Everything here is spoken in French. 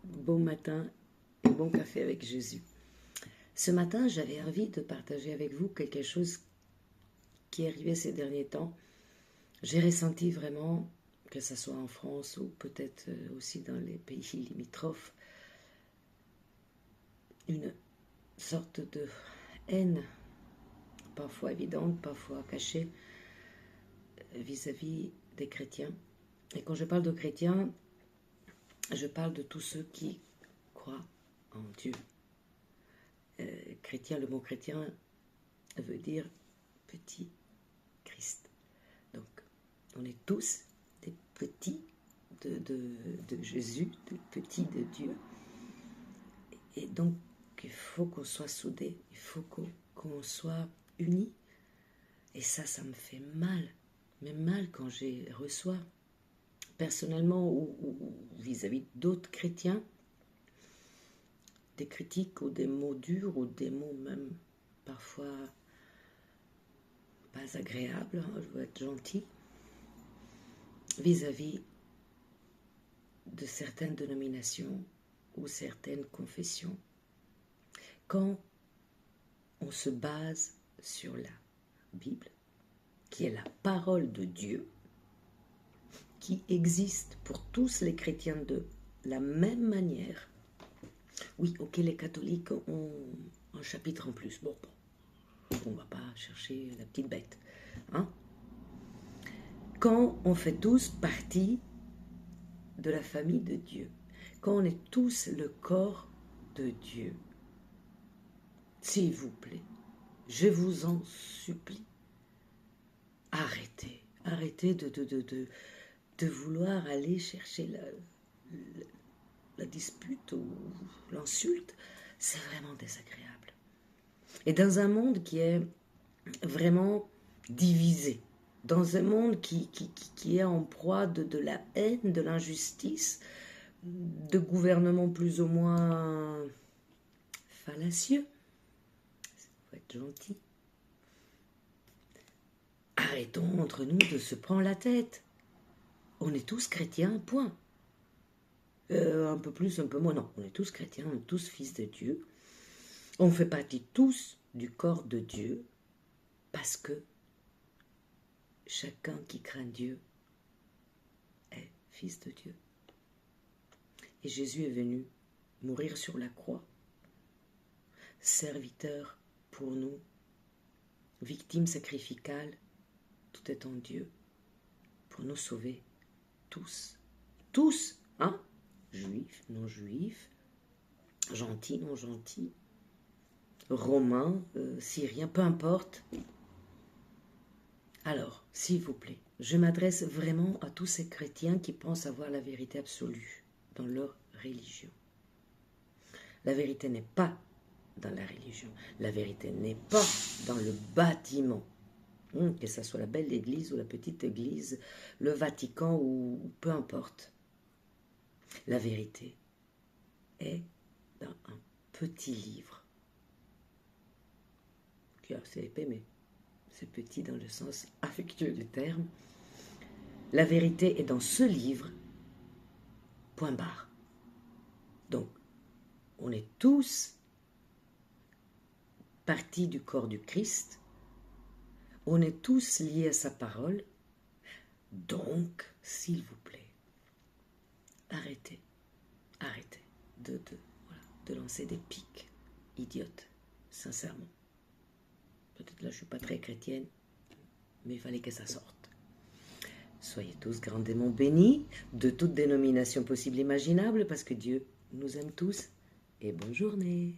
bon matin et bon café avec Jésus. Ce matin, j'avais envie de partager avec vous quelque chose qui est arrivé ces derniers temps. J'ai ressenti vraiment, que ce soit en France ou peut-être aussi dans les pays limitrophes, une sorte de haine, parfois évidente, parfois cachée, vis-à-vis des chrétiens. Et quand je parle de chrétiens, je parle de tous ceux qui croient en Dieu. Chrétien, le mot chrétien veut dire petit Christ. Donc, on est tous des petits de Jésus, des petits de Dieu. Et donc, il faut qu'on soit soudés, il faut qu'on soit unis. Et ça me fait mal. Mais mal quand je reçois, personnellement ou vis-à-vis d'autres chrétiens, des critiques ou des mots durs ou des mots même parfois pas agréables, je veux être gentil, vis-à-vis de certaines dénominations ou certaines confessions. Quand on se base sur la Bible, qui est la parole de Dieu, qui existe pour tous les chrétiens de la même manière. Oui, ok, les catholiques ont un chapitre en plus. Bon, on ne va pas chercher la petite bête. Hein? Quand on fait tous partie de la famille de Dieu, quand on est tous le corps de Dieu, s'il vous plaît, je vous en supplie, arrêtez de vouloir aller chercher la dispute ou l'insulte. C'est vraiment désagréable. Et dans un monde qui est vraiment divisé, dans un monde qui est en proie de la haine, de l'injustice, de gouvernements plus ou moins fallacieux, il faut être gentil. Arrêtons entre nous de se prendre la tête. On est tous chrétiens, point. Un peu plus, un peu moins, non. On est tous chrétiens, on est tous fils de Dieu. On fait partie tous du corps de Dieu parce que chacun qui craint Dieu est fils de Dieu. Et Jésus est venu mourir sur la croix, serviteur pour nous, victime sacrificale, tout est en Dieu, pour nous sauver tous. Tous, hein? Juifs, non juifs, gentils, non gentils, romains, syriens, peu importe. Alors, s'il vous plaît, je m'adresse vraiment à tous ces chrétiens qui pensent avoir la vérité absolue dans leur religion. La vérité n'est pas dans la religion. La vérité n'est pas dans le bâtiment. Que ce soit la belle église ou la petite église, le Vatican ou peu importe. La vérité est dans un petit livre qui est assez épais, mais c'est petit dans le sens affectueux du terme. La vérité est dans ce livre, point barre. Donc, on est tous partie du corps du Christ, on est tous liés à sa parole, donc, s'il vous plaît, arrêtez de lancer des piques idiotes, sincèrement. Peut-être là, je ne suis pas très chrétienne, mais il fallait que ça sorte. Soyez tous grandement bénis, de toute dénomination possible et imaginable, parce que Dieu nous aime tous, et bonne journée.